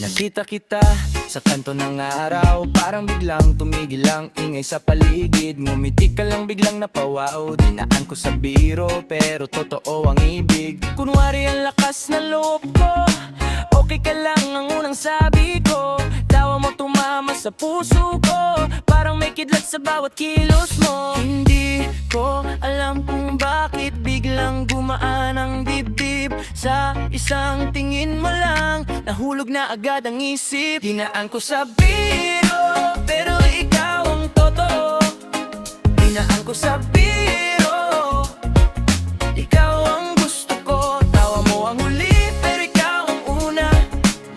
Nakita kita sa kanto ng araw, parang biglang tumigil ang ingay sa paligid. Ngumiti ka lang biglang napawaw, dinaan ko sa biro pero totoo ang ibig. Kunwari ang lakas na loob ko, okay ka lang ang unang sabi ko. Tawa mo tumama sa puso ko, parang may kidlat sa bawat kilos mo. Hindi ko alam kung bakit biglang gumaan ang dibdib. Sa isang tingin mo lang, nahulog na agad ang isip. Dinaan ko sa biro, pero ikaw ang totoo. Dinaan ko sa biro, ikaw ang gusto ko. Tawa mo ang huli, pero ikaw ang una.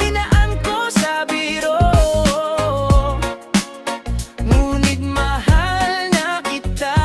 Dinaan ko sa biro, ngunit mahal na kita.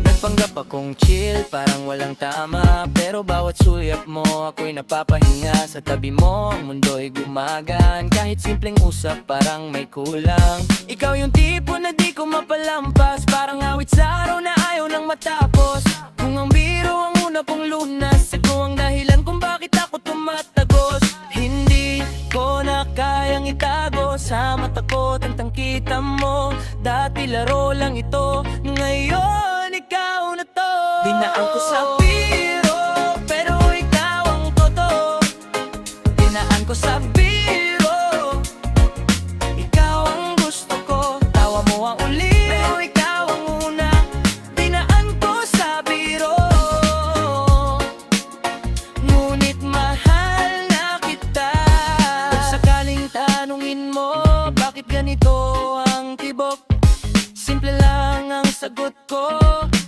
Nagpanggap akong chill, parang walang tama, pero bawat suyap mo ako'y napapahinga. Sa tabi mo, ang mundo'y gumagaan. Kahit simpleng usap, parang may kulang. Ikaw yung tipo na di ko mapalampas, parang awit sa araw na ayaw nang matapos. Kung ang biro ang una pong lunas, ito ang dahilan kung bakit ako tumatagos. Hindi ko na kayang itago sa mata ko, tantang kita mo. Dati laro lang ito, ngayon ikaw na to. Dinaan ko sa biro, pero ikaw ang totoo. Dinaan ko sa biro, ikaw ang gusto ko. Tawa mo ang uli, pero ikaw ang una. Dinaan ko sa biro, ngunit mahal na kita. Kung sakaling tanungin mo, bakit ganito ang tibok? Simple lang ang sagot ko,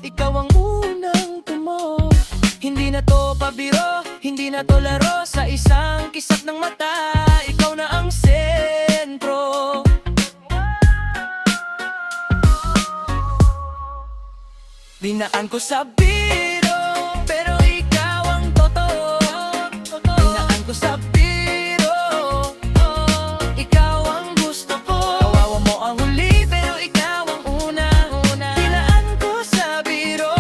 ikaw ang unang tumo. Hindi na to pabiro, hindi na to laro. Sa isang kisap ng mata, ikaw na ang sentro. Dinaan ko sa biro, pero ikaw ang totoo. Dinaan ko sa biro, ikaw ang gusto ko. Kawawa mo ang huli, pero ikaw ang una. Dinaan ko sa biro,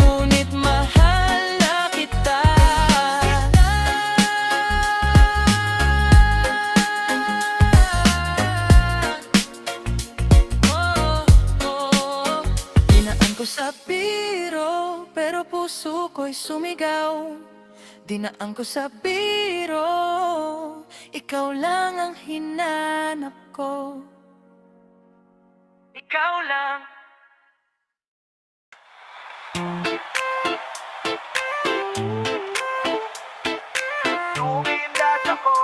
ngunit mahal na kita. Dinaan ko sa biro, pero puso ko'y sumigaw. Dinaan ko sa biro, ikaw lang ang hinanap ko. Ikaw lang. Tumindas ako.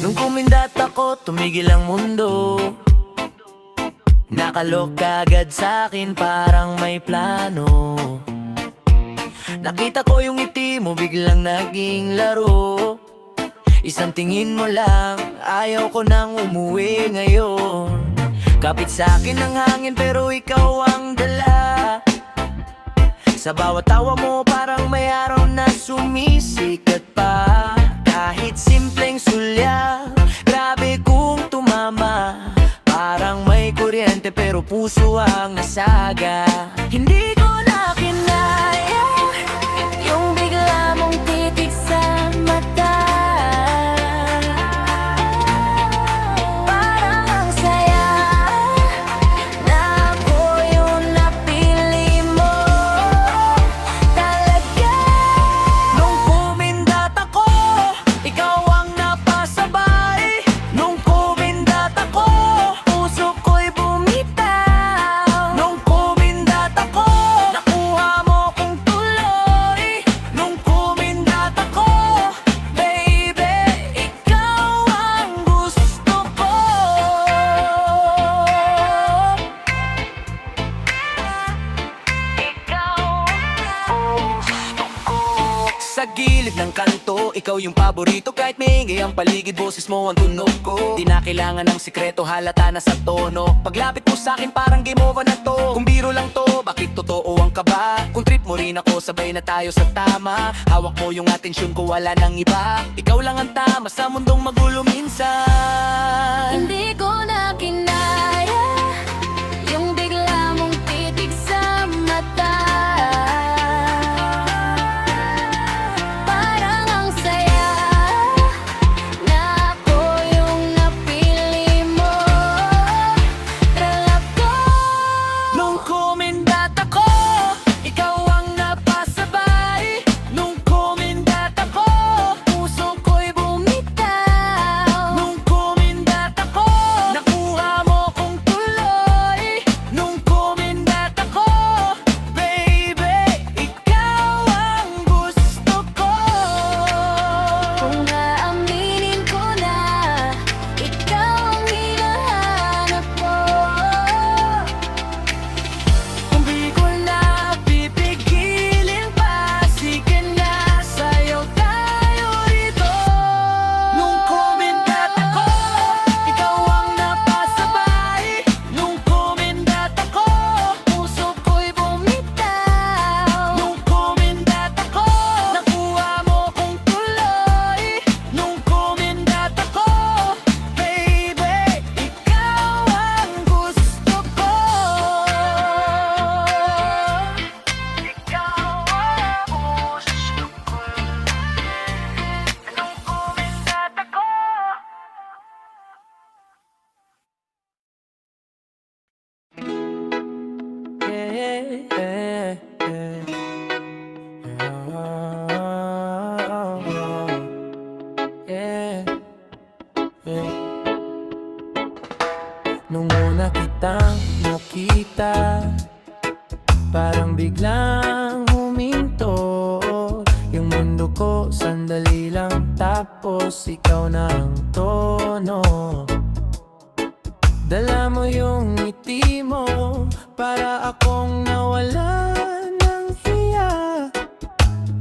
Nung kumindat ako, tumigil ang mundo. Nakalok agad sa'kin, parang may plano. Nakita ko yung ngiti mo, biglang naging laro. Isang tingin mo lang, ayaw ko nang umuwi ngayon. Kapit sa'kin ang hangin, pero ikaw ang dala. Sa bawat tawa mo, parang may araw na sumisikat pa. Kahit simpleng sulyap, grabe kung tumama. Parang may kuryente pero puso ang nasaga. Hindi ko na kinaya yung bigla mong titig sa mata. Parang ang saya na ako yung napili mo. Talaga nung gilid ng kanto. Ikaw yung paborito kahit maingay ang paligid, boses mo ang tunog ko. Di na kailangan ng sikreto, halata na sa tono. Paglapit mo sa'kin parang game over na to. Kung biro lang to, bakit totoo ang kaba? Kung trip mo rin ako, sabay na tayo sa tama. Hawak mo yung atensyon ko, wala nang iba. Ikaw lang ang tama sa mundong magulo minsan. Hindi ko na kinaya yung bigla mong titig sa mata. Parang ang saya na ako yung napili mo. Tralak ko. Nung kumindat ako, ikaw ang napasabay. Nung kumindat ako, Puso ko'y bumitaw. nung kumindat ako, nakuha mo kong tuloy. Nung kumindat ako, baby, ikaw ang gusto ko. Kung aaminin ko na ikaw ang hinahanap ko. Kung di ko na pipigilin pa, sige na, sayaw tayo rito. Nung kumindat ako, ikaw ang napasabay. Nung kumindat ako, Puso ko'y bumitaw. nung kumindat ako, nakuha mo kong tuloy. Nung kumindat ako, baby, ikaw ang gusto ko. Ikaw ang gusto ko. Nung kumindat ako. Nung una kitang nakita, parang biglang huminto yung mundo ko, sandali lang, tapos ikaw na ang tono. Dala mo yung ngiti mo, para akong nawala ng hiya.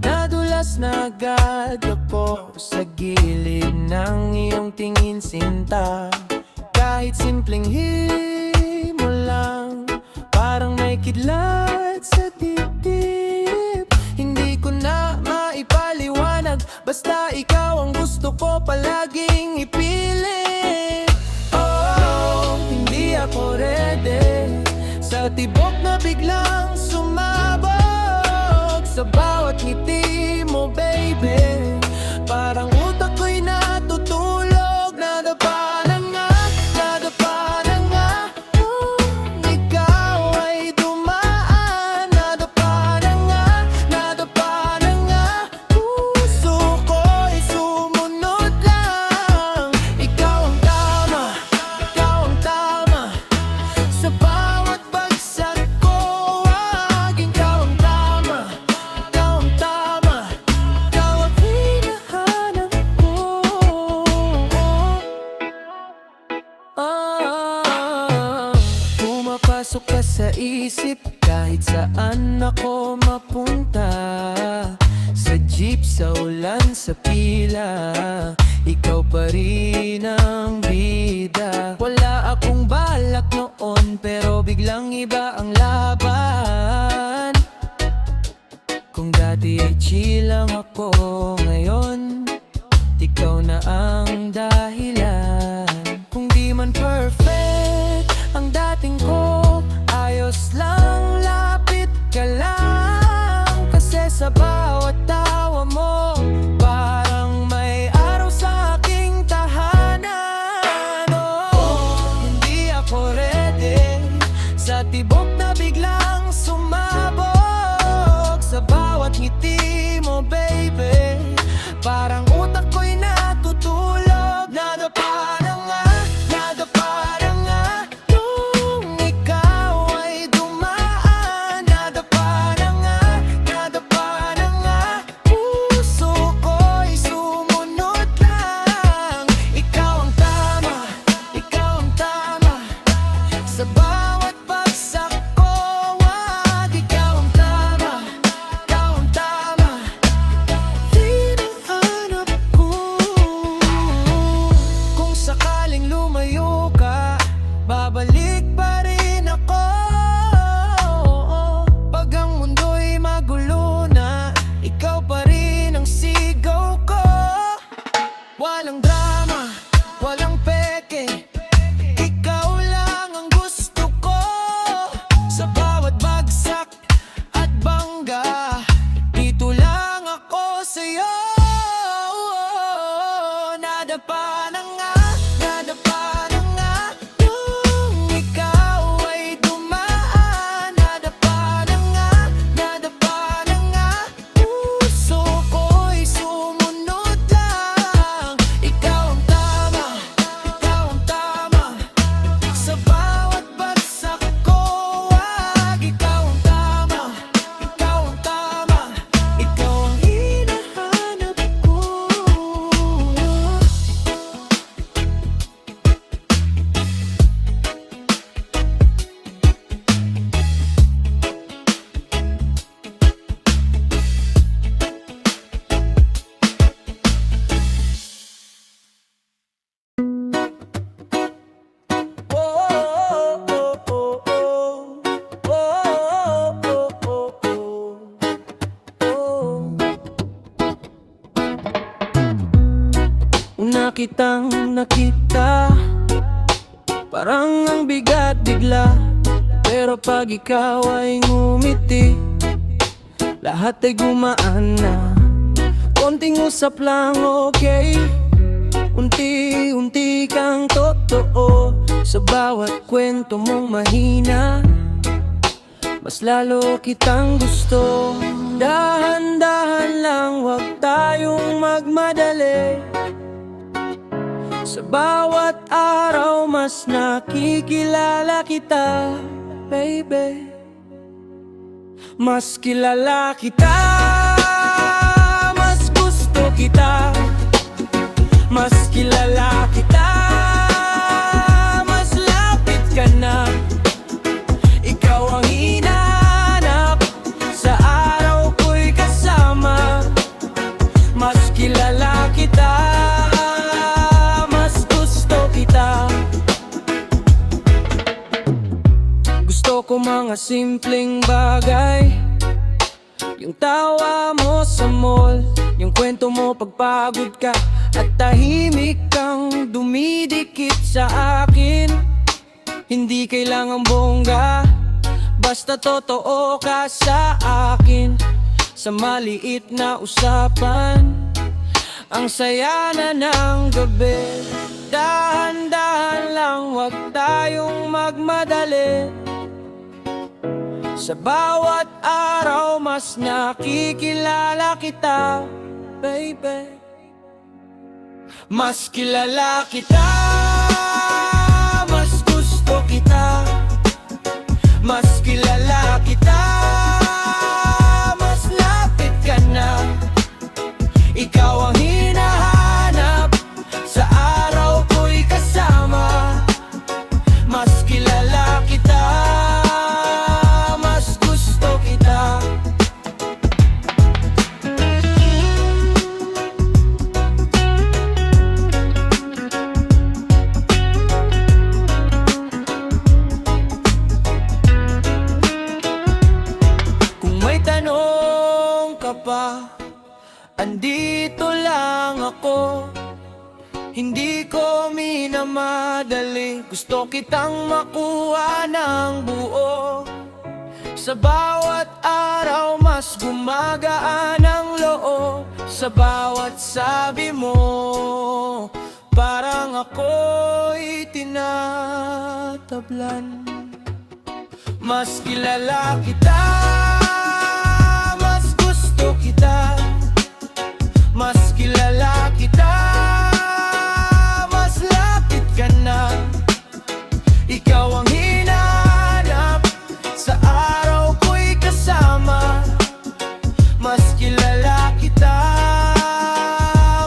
Nadulas na agad ako sa gilid ng iyong tingin, sinta. Kahit simpleng himo lang, parang may kidlat sa dibdib. Hindi ko na maipaliwanag, basta ikaw ang gusto ko palaging ipilit. Oh, hindi ako ready sa tibok na biglang sumabog sa bawat ngiti mo, baby. Parang utak ko'y natutulog, nadapa na nga, nadapa na nga. Ikaw ay dumaan, nadapa na nga, nadapa na nga. Puso ko'y sumunod lang. Ikaw ang tama, ikaw ang tama. Sa bawat bagsak ko, ikaw ang tama, ikaw ang tama. Ikaw ang hinahanap ko. Pumapasok ka sa isip kahit saan ako mapunta. Sa jeep, sa ulan, sa pila, ikaw pa rin ang bida. Wala akong balak noon, pero biglang iba ang laban. Kung dati ay chill lang ako, ngayon ikaw na ang dahilan. Kung di man perfect ang dating ko, ayos lang, lapit ka lang. Kasi sa bawat tawa mo, parang may araw sa aking tahanan. Oh, hindi ako ready sa tibok na nadapa na nga, nadapa na nga. Nung ikaw ay dumaan, nadapa na nga, nadapa na nga. Puso ko'y sumunod lang. Ikaw ang tama, ikaw ang tama. Sa bawat bagsak ko, wag. Ikaw ang tama, ikaw ang tama. Ikaw ang hinahanap ko. Una kitang nakita, parang ang bigat bigla. Pero pag ikaw ay ngumiti, lahat ay gumaan na. Konting usap lang, okay? Unti-unti kang totoo. Sa bawat kwento mong mahina, mas lalo kitang gusto. Dahan-dahan lang, wag tayong magmadali. Sa bawat araw mas nakikilala kita, baby. Mas kilala kita, mas gusto kita. Mas kilala kita, mas lapit ka na. Ikaw ang hinahanap, sa araw ko'y kasama. Mas kilala kita, mas gusto kita. Gusto ko mga simpleng bagay, yung tawa mo sa mall, yung kwento mo pagpagod ka, at tahimik kang dumidikit sa akin. Hindi kailangang bongga, basta totoo ka sa akin. Sa maliit na usapan, ang saya na ng gabi. Dahan-dahan lang, wag tayong magmadali. Sa bawat araw mas nakikilala kita, baby. Mas kilala kita, mas gusto kita. Mas kilala kita, mas lapit ka na. Ikaw ang hinahanap, sa araw ko'y kasama. Mas kilala kita, mas gusto kita. Kung may tanong ka pa, andito lang ako. Hindi ko minamadali, gusto kitang makuha ng buo. Sa bawat araw mas gumagaan ang loob. Sa bawat sabi mo, parang ako'y tinatablan. Mas kilala kita, mas gusto kita. Mas kilala kita, mas lapit ka na. Ikaw ang hinahanap, sa araw ko'y kasama. Mas kilala kita,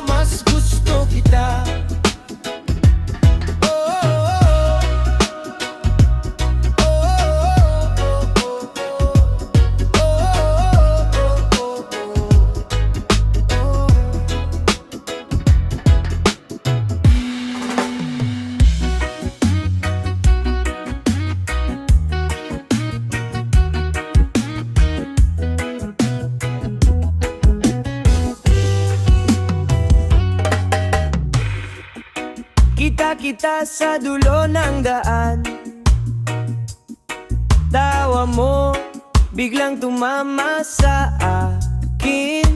mas gusto kita. Oh, oh, oh. Kita sa dulo ng daan, tawa mo biglang tumama sa akin.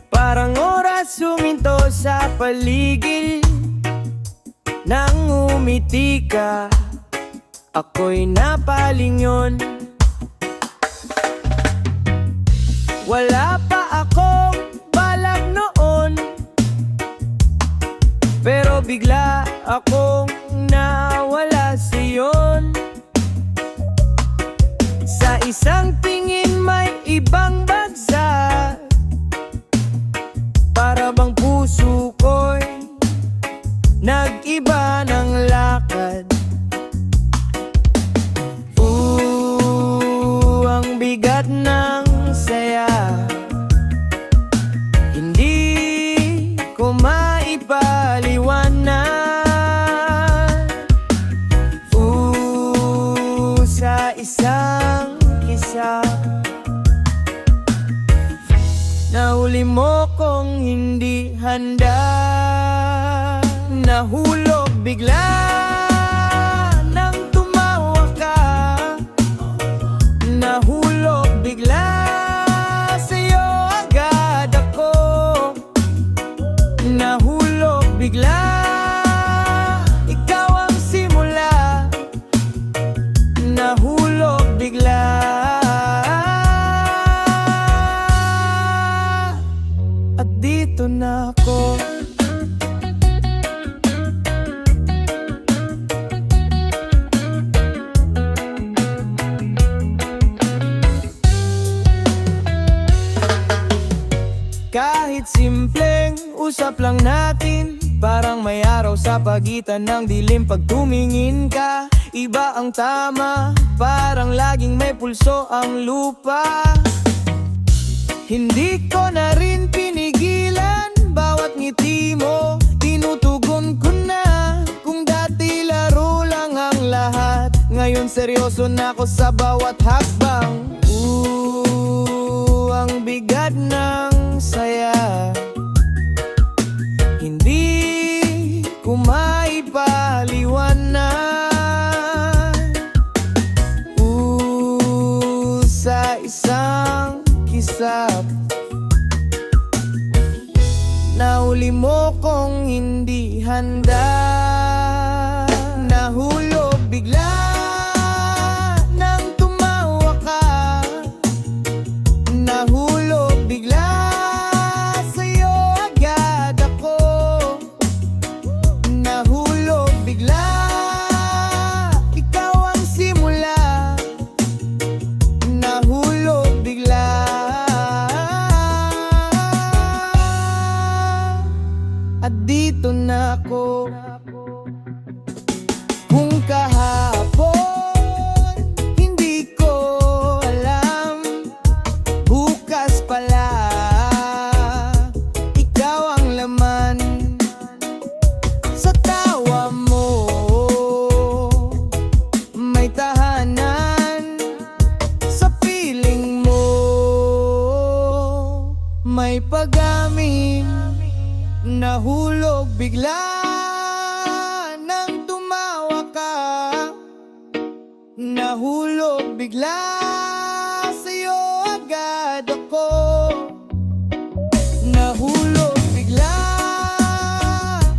Parang oras suminto sa paligid. Nang umiti ka, ako'y napalingon. Wala pa akong balak noon, pero bigla akong nawala sa'yon. Sa isang tingin may ibang bagsak, para bang puso ko'y nag-iba ng lakad. Ang bigat ng saya, hindi ko maipaliwanag. Sa isang kisa, nahuli mo kong hindi handa. Nahulog bigla nang tumawa ka. Nahulog bigla, sa'yo agad ako. Nahulog bigla, ikaw ang simula. Nahulog bigla, at dito na ako. Kahit simpleng usap lang natin, parang may araw sa pagitan ng dilim. Pag tumingin ka, iba ang tama, parang laging may pulso ang lupa. Hindi ko na rin pinigilan, bawat ngiti mo tinutugon ko na. Kung dati laro lang ang lahat, ngayon seryoso na ako sa bawat hakbang. Ang bigat ng saya, hindi ko maipaliwanag. Sa isang kisap, nahuli mo kong hindi handa. Nahulog bigla nang tumawa ka. Nahulog bigla, sa'yo agad ako. Nahulog bigla, ikaw ang simula. Nahulog bigla, at dito na ako. Kung kahapon hindi ko alam, bukas pala ikaw ang laman. Sa tawa mo may tahanan, sa piling mo may pag-amin. Nahulog bigla nang tumawa ka. Nahulog bigla, sa'yo agad ako. Nahulog bigla,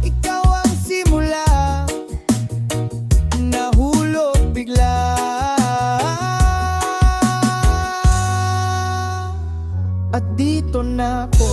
ikaw ang simula. Nahulog bigla, at dito na ako.